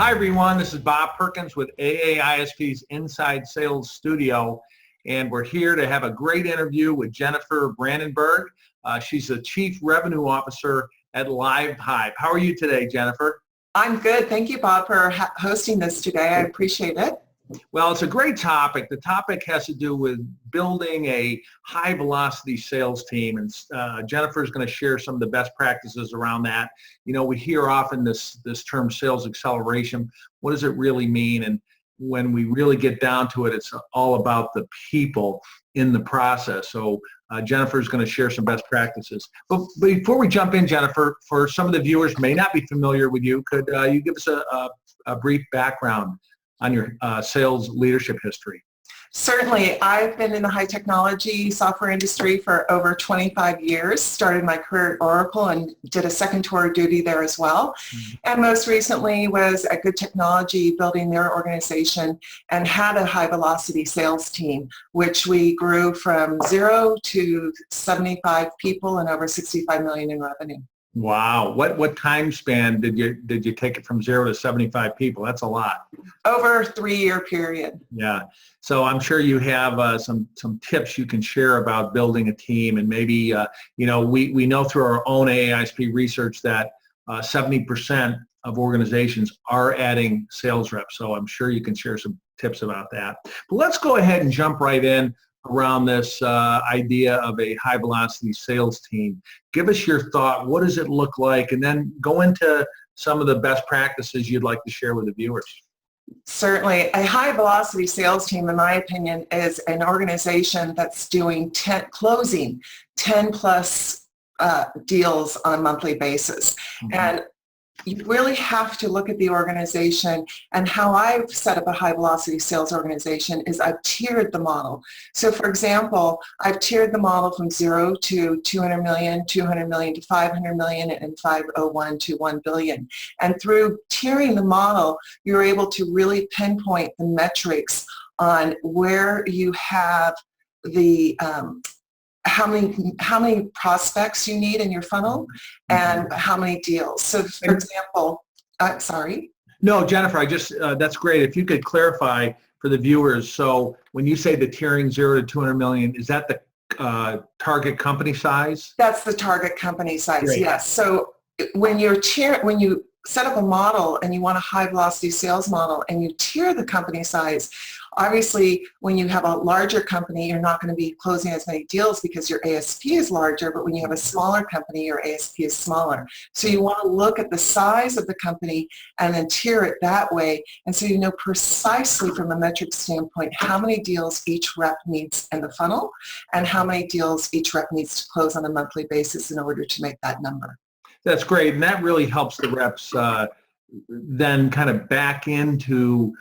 Hi everyone, this is Bob Perkins with AAISP's Inside Sales Studio, and we're here to have a great interview with Jennifer Brandenburg. She's the Chief Revenue Officer at LiveHive. How are you today, Jennifer? I'm good. Thank you, Bob, for hosting this today. I appreciate it. Well, it's a great topic. The topic has to do with building a high-velocity sales team, and Jennifer is going to share some of the best practices around that. You know, we hear often this term sales acceleration. What does it really mean? And when we really get down to it, it's all about the people in the process. So Jennifer is going to share some best practices. But before we jump in, Jennifer, for some of the viewers who may not be familiar with you, could you give us a brief background on your sales leadership history? Certainly. I've been in the high technology software industry for over 25 years, started my career at Oracle and did a second tour of duty there as well. And most recently was at Good Technology building their organization and had a high velocity sales team, which we grew from 0 to 75 people and over 65 million in revenue. Wow. What time span did you take it from 0 to 75 people? That's a lot. Over a 3-year period. Yeah. So I'm sure you have some tips you can share about building a team, and maybe you know, we know through our own AAISP research that 70% of organizations are adding sales reps. So I'm sure you can share some tips about that. But let's go ahead and jump right in around this idea of a high velocity sales team. Give us your thought. What does it look like? And then go into some of the best practices you'd like to share with the viewers. Certainly. A high velocity sales team, in my opinion, is an organization that's doing closing 10 plus deals on a monthly basis. And you really have to look at the organization, and how I've set up a high velocity sales organization is I've tiered the model. So for example, I've tiered the model from 0 to 200 million, 200 million to 500 million, and 501 to 1 billion. And through tiering the model, you're able to really pinpoint the metrics on where you have the how many prospects you need in your funnel and how many deals. So for example, sorry. No, Jennifer, I just, that's great. If you could clarify for the viewers. So when you say the tiering 0 to 200 million, is that the target company size? That's the target company size, Great. yes. So when you set up a model and you want a high velocity sales model and you tier the company size, obviously when you have a larger company, you're not going to be closing as many deals because your ASP is larger, but when you have a smaller company, your ASP is smaller. So you want to look at the size of the company and then tier it that way, and so you know precisely from a metric standpoint how many deals each rep needs in the funnel and how many deals each rep needs to close on a monthly basis in order to make that number. That's great, and that really helps the reps then kind of back into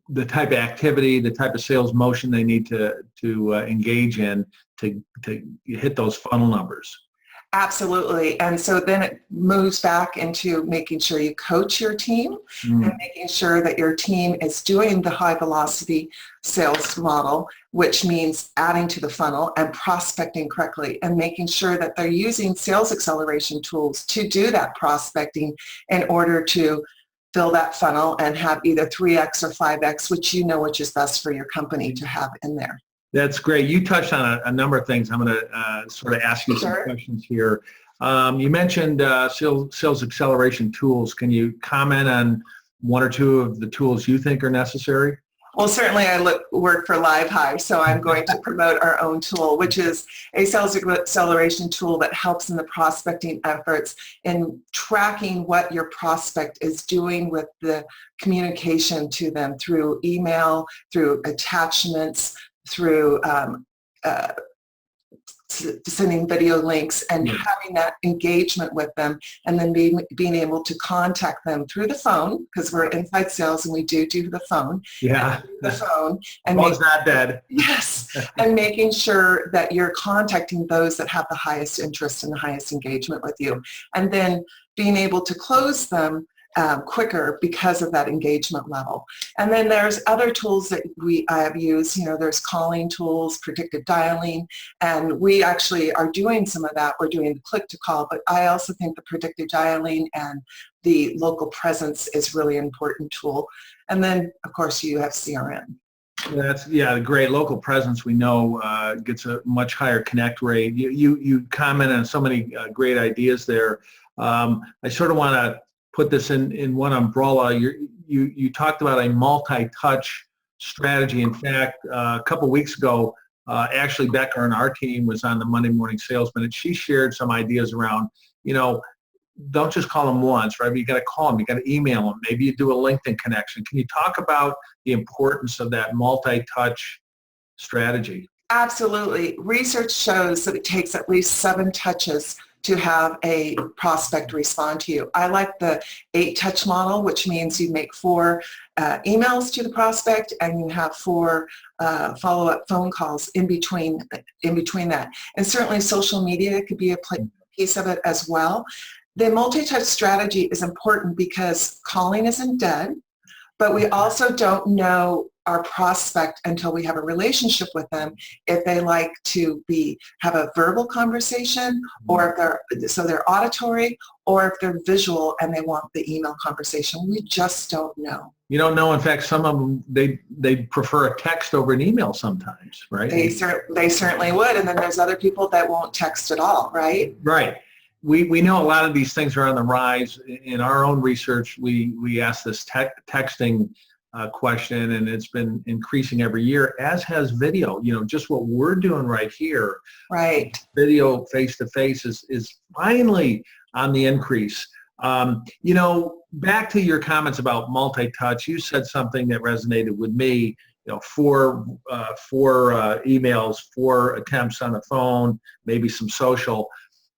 the type of activity, the type of sales motion they need to engage in to hit those funnel numbers. Absolutely. And so then it moves back into making sure you coach your team and making sure that your team is doing the high velocity sales model, which means adding to the funnel and prospecting correctly and making sure that they're using sales acceleration tools to do that prospecting in order to fill that funnel and have either 3x or 5x, which you know which is best for your company to have in there. That's great. You touched on a number of things. I'm going to sort of ask you some questions here. You mentioned sales acceleration tools. Can you comment on one or two of the tools you think are necessary? Well, certainly I work for LiveHive, so I'm going to promote our own tool, which is a sales acceleration tool that helps in the prospecting efforts in tracking what your prospect is doing with the communication to them through email, through attachments, through sending video links and having that engagement with them, and then being able to contact them through the phone, because we're inside sales and we do the phone. Yeah. The phone. And phone's not dead. Yes. And making sure that you're contacting those that have the highest interest and the highest engagement with you. And then being able to close them quicker because of that engagement level. And then there's other tools that I have used. There's calling tools, predictive dialing, and we actually are doing some of that. We're doing the click to call, but I also think the predictive dialing and the local presence is really an important tool. And then, of course, you have CRM. The great local presence we know gets a much higher connect rate. You comment on so many great ideas there. I sort of want to put this in one umbrella. You talked about a multi-touch strategy. In fact, a couple weeks ago, Ashley Becker on our team was on the Monday Morning Sales Minute. She shared some ideas around, don't just call them once, right? But you got to call them, you got to email them. Maybe you do a LinkedIn connection. Can you talk about the importance of that multi-touch strategy? Absolutely. Research shows that it takes at least 7 touches to have a prospect respond to you. I like the 8-touch model, which means you make 4 emails to the prospect and you have 4 follow-up phone calls in between that. And certainly social media could be a piece of it as well. The multi-touch strategy is important because calling isn't dead, but we also don't know our prospect until we have a relationship with them if they like to have a verbal conversation, or if they're auditory, or if they're visual and they want the email conversation. We just don't know. You don't know. In fact, some of them, they prefer a text over an email sometimes, right? They certainly would. And then there's other people that won't text at all, right? Right. We know a lot of these things are on the rise. In our own research, we asked this texting question, and it's been increasing every year, as has video. Just what we're doing right here. Right. Video face-to-face is finally on the increase. Back to your comments about multi-touch, you said something that resonated with me. 4 emails, 4 attempts on the phone, maybe some social.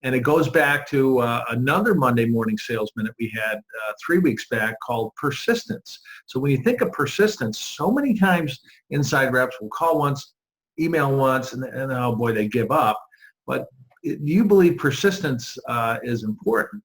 And it goes back to another Monday Morning Sales Minute we had 3 weeks back called persistence. So when you think of persistence, so many times inside reps will call once, email once, and oh boy, they give up. But do you believe persistence is important?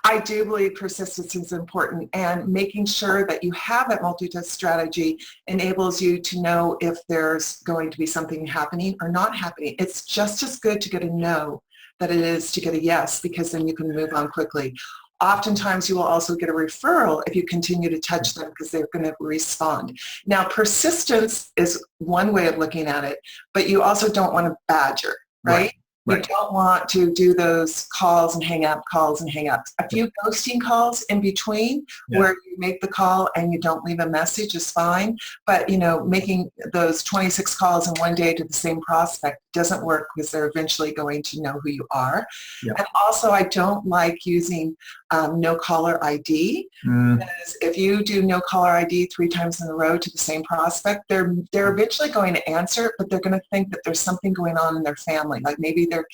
I do believe persistence is important, and making sure that you have that multi-touch strategy enables you to know if there's going to be something happening or not happening. It's just as good to get a no that it is to get a yes, because then you can move on quickly. Oftentimes you will also get a referral if you continue to touch them because they're going to respond. Now, persistence is one way of looking at it, but you also don't want to badger, right? You don't want to do those calls and hang up, calls and hang ups. A few ghosting calls in between where you make the call and you don't leave a message is fine. But, making those 26 calls in one day to the same prospect doesn't work, because they're eventually going to know who you are. Yeah. And also, I don't like using no caller ID, because if you do no caller ID 3 times in a row to the same prospect, they're eventually going to answer it, but they're going to think that there's something going on in their family. Like maybe their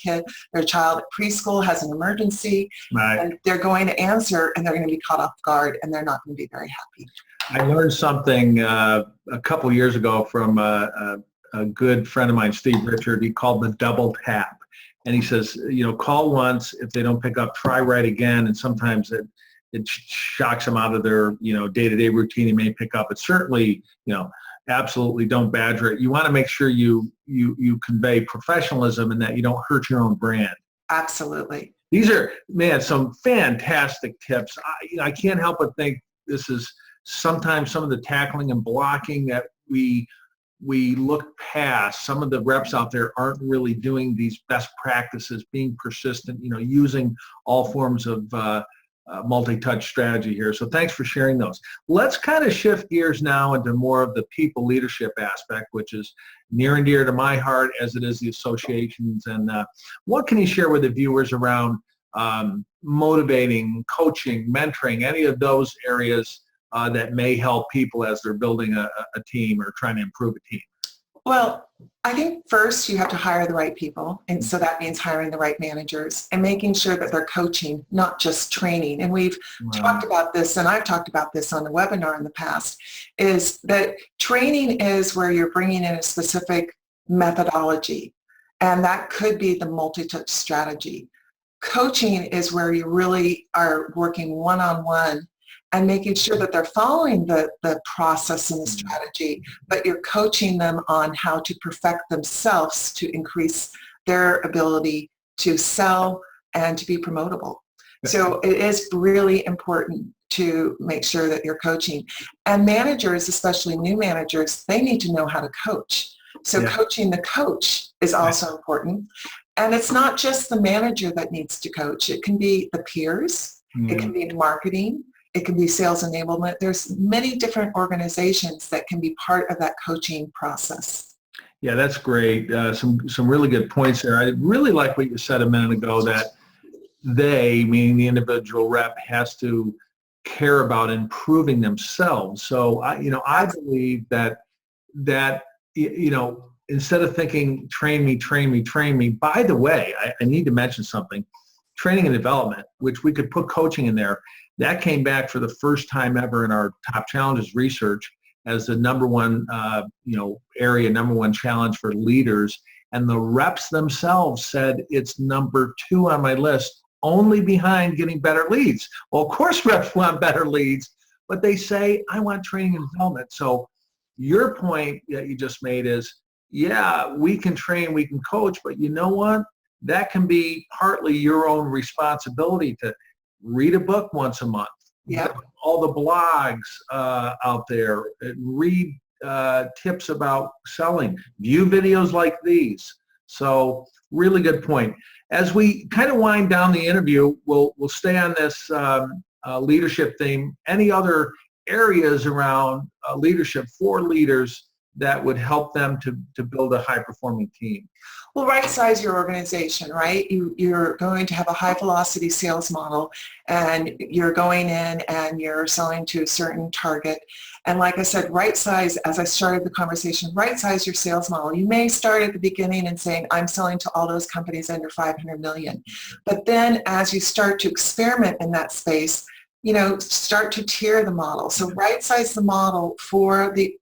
child at preschool has an emergency, and they're going to answer, and they're going to be caught off guard, and they're not going to be very happy. I learned something a couple years ago from a good friend of mine, Steve Richard. He called the double tap. And he says, call once. If they don't pick up, try right again. And sometimes it shocks them out of their, day-to-day routine. They may pick up. But certainly, absolutely don't badger it. You want to make sure you convey professionalism and that you don't hurt your own brand. Absolutely. These are, some fantastic tips. I can't help but think this is sometimes some of the tackling and blocking that we look past. Some of the reps out there aren't really doing these best practices, being persistent, using all forms of multi-touch strategy here. So thanks for sharing those. Let's kind of shift gears now into more of the people leadership aspect, which is near and dear to my heart, as it is the associations. And what can you share with the viewers around motivating, coaching, mentoring, any of those areas that may help people as they're building a team or trying to improve a team? Well, I think first you have to hire the right people. And so that means hiring the right managers and making sure that they're coaching, not just training. And we've talked about this, and I've talked about this on the webinar in the past, is that training is where you're bringing in a specific methodology. And that could be the multi-touch strategy. Coaching is where you really are working one-on-one and making sure that they're following the process and the strategy, but you're coaching them on how to perfect themselves to increase their ability to sell and to be promotable. So it is really important to make sure that you're coaching. And managers, especially new managers, they need to know how to coach. So coaching the coach is also important. And it's not just the manager that needs to coach. It can be the peers. It can be marketing. It can be sales enablement. There's many different organizations that can be part of that coaching process. Yeah, that's great. Some really good points there. I really like what you said a minute ago, that they, meaning the individual rep, has to care about improving themselves. So I believe that instead of thinking train me. By the way, I need to mention something. Training and development, which we could put coaching in there, that came back for the first time ever in our top challenges research as the number one number one challenge for leaders. And the reps themselves said it's number 2 on my list, only behind getting better leads. Well, of course reps want better leads, but they say, I want training and development. So your point that you just made is, yeah, we can train, we can coach, but you know what? That can be partly your own responsibility to read a book once a month. Yeah. All the blogs out there, read tips about selling, view videos like these. So really good point. As we kind of wind down the interview, we'll stay on this leadership theme. Any other areas around leadership for leaders that would help them to build a high-performing team? Well, right-size your organization, right? You're going to have a high-velocity sales model, and you're going in and you're selling to a certain target. And like I said, right-size, as I started the conversation, right-size your sales model. You may start at the beginning and saying, I'm selling to all those companies under 500 million. But then as you start to experiment in that space, start to tier the model. So right-size the model for the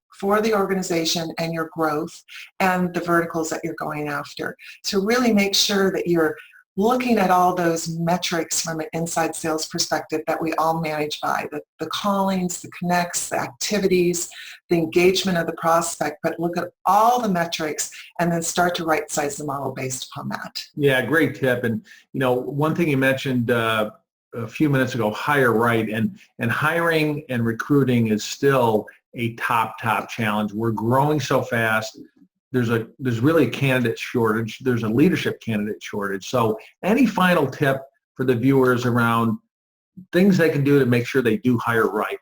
organization and your growth and the verticals that you're going after. So really make sure that you're looking at all those metrics from an inside sales perspective that we all manage by, the callings, the connects, the activities, the engagement of the prospect, but look at all the metrics and then start to right size the model based upon that. Yeah, great tip. And one thing you mentioned a few minutes ago, hire right, and hiring and recruiting is still a top challenge. We're growing so fast. There's really a candidate shortage. There's a leadership candidate shortage. So any final tip for the viewers around things they can do to make sure they do hire right?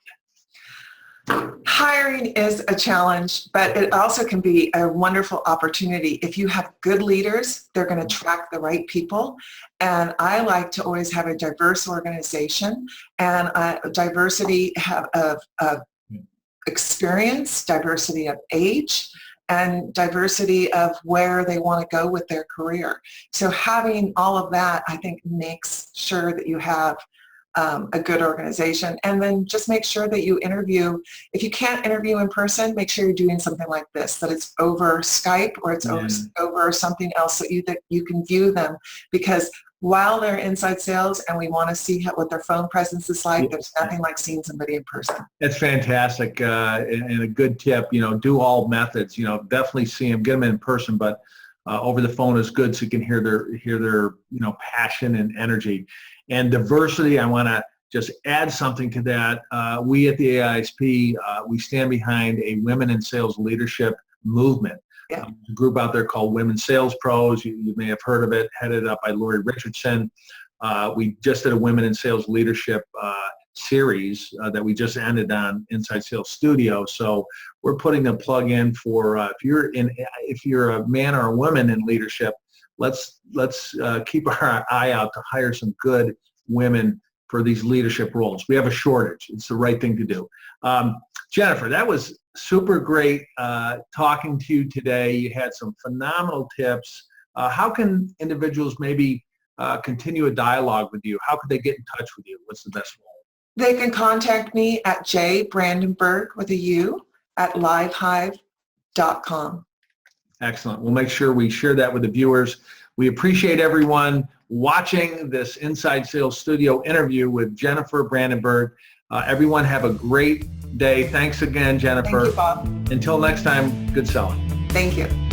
Hiring is a challenge, but it also can be a wonderful opportunity. If you have good leaders, they're going to attract the right people. And I like to always have a diverse organization and a diversity of experience, diversity of age, and diversity of where they want to go with their career. So having all of that, I think, makes sure that you have a good organization. And then just make sure that you interview. If you can't interview in person, make sure you're doing something like this, that it's over Skype or it's over something else that you can view them. Because while they're inside sales and we want to see what their phone presence is like, there's nothing like seeing somebody in person. That's fantastic and a good tip. Do all methods. Definitely see them, get them in person, but over the phone is good so you can hear their passion and energy. And diversity, I want to just add something to that. We at the AISP, we stand behind a women in sales leadership movement. Yeah. A group out there called Women Sales Pros. You may have heard of it, headed up by Lori Richardson. We just did a Women in Sales Leadership series that we just ended on Inside Sales Studio. So we're putting a plug in for if you're a man or a woman in leadership, let's keep our eye out to hire some good women for these leadership roles. We have a shortage. It's the right thing to do. Jennifer, that was super great talking to you today. You had some phenomenal tips. How can individuals maybe continue a dialogue with you? How could they get in touch with you? What's the best way? They can contact me at jbrandenburg with a U at LiveHive.com. Excellent. We'll make sure we share that with the viewers. We appreciate everyone watching this Inside Sales Studio interview with Jennifer Brandenburg. Everyone have a great day. Thanks again, Jennifer. Thank you, Bob. Until next time, good selling. Thank you.